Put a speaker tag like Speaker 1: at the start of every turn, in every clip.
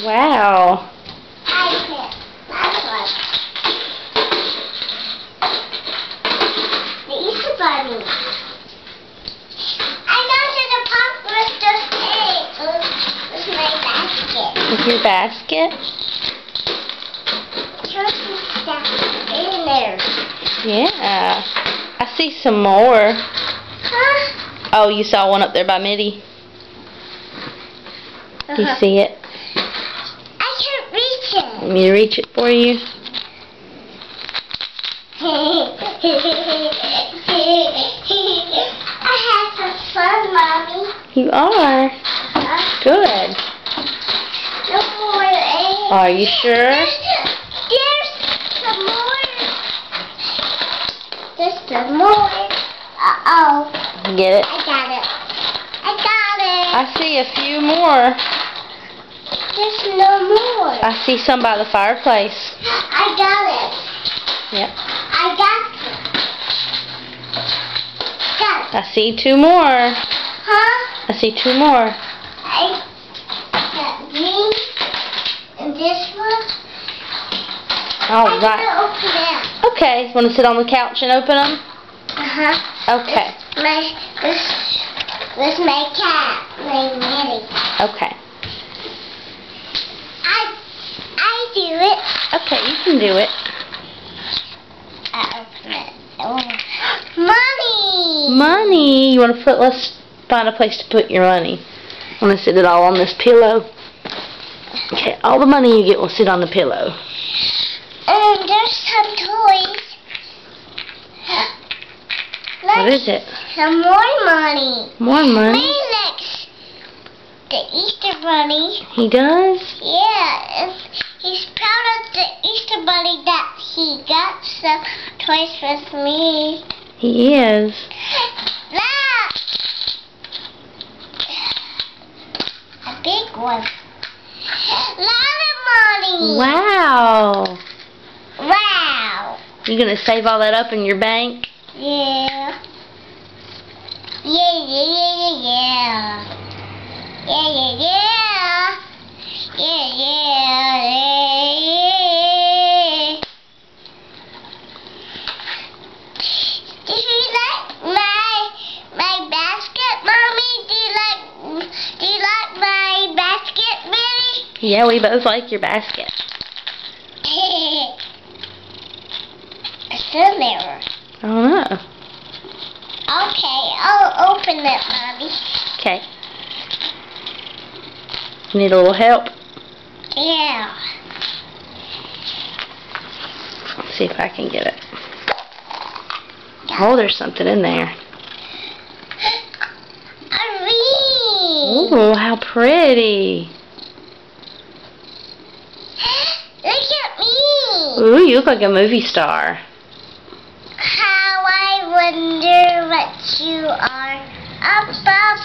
Speaker 1: Wow.
Speaker 2: I can't. That's one. The Easter Bunny. I know to the park with those eggs. With my basket.
Speaker 1: With your basket?
Speaker 2: Turkey stuff in there.
Speaker 1: Yeah. I see some more.
Speaker 2: Huh?
Speaker 1: Oh, you saw one up there by Mitty? Do you see it?
Speaker 2: I can't reach it.
Speaker 1: Want me to reach it for you?
Speaker 2: I had some fun, Mommy.
Speaker 1: You are. Good.
Speaker 2: No more eggs.
Speaker 1: Are you sure?
Speaker 2: There's some more. There's some more. Uh-oh.
Speaker 1: Get it?
Speaker 2: I got it. I got it.
Speaker 1: I see a few more.
Speaker 2: There's no more.
Speaker 1: I see some by the fireplace.
Speaker 2: I got it.
Speaker 1: Yep.
Speaker 2: I got it. Got it.
Speaker 1: I see two more.
Speaker 2: Huh?
Speaker 1: I see two more.
Speaker 2: I got green and this one.
Speaker 1: All
Speaker 2: I'm
Speaker 1: right.
Speaker 2: gonna open it.
Speaker 1: Okay. Want to sit on the couch and open them?
Speaker 2: Uh-huh.
Speaker 1: Okay.
Speaker 2: This my cat, my Minnie.
Speaker 1: Okay.
Speaker 2: I do it.
Speaker 1: Okay, you can do it.
Speaker 2: I open it. Oh. Money!
Speaker 1: Money. You want to put? Let's find a place to put your money. I want to sit it all on this pillow. Okay. All the money you get will sit on the pillow.
Speaker 2: There's some toys.
Speaker 1: What is it?
Speaker 2: Some more money.
Speaker 1: More money.
Speaker 2: Felix, the Easter Bunny.
Speaker 1: He does?
Speaker 2: Yeah, and he's proud of the Easter Bunny that he got some toys with me.
Speaker 1: He is.
Speaker 2: Look! A big one. Lot of money.
Speaker 1: Wow.
Speaker 2: Wow.
Speaker 1: You gonna save all that up in your bank?
Speaker 2: Yeah. Yeah. Do you like my basket, Mommy? Do you like my basket, Minnie?
Speaker 1: Yeah, we both like your basket.
Speaker 2: It's in there.
Speaker 1: I don't know.
Speaker 2: Okay, I'll open it, Mommy.
Speaker 1: Okay. Need a little help?
Speaker 2: Yeah.
Speaker 1: Let's see if I can get it. Oh, there's something in there.
Speaker 2: A ring.
Speaker 1: Ooh, how pretty.
Speaker 2: Look at me.
Speaker 1: Ooh, you look like a movie star.
Speaker 2: How I wonder what you are. Up above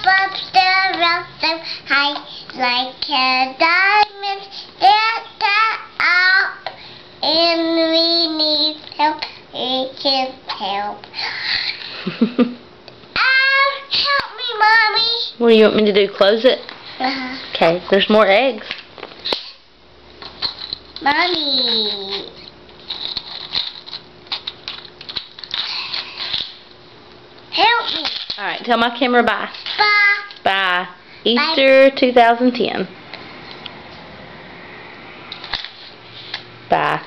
Speaker 2: the rock so high, like a diamond. Get up, and we need help. We can help. Help me, Mommy.
Speaker 1: What do you want me to do? Close it?
Speaker 2: Uh-huh.
Speaker 1: Okay, there's more eggs.
Speaker 2: Mommy. Help me.
Speaker 1: Alright, tell my camera bye.
Speaker 2: Bye.
Speaker 1: Bye. Easter 2010. Bye.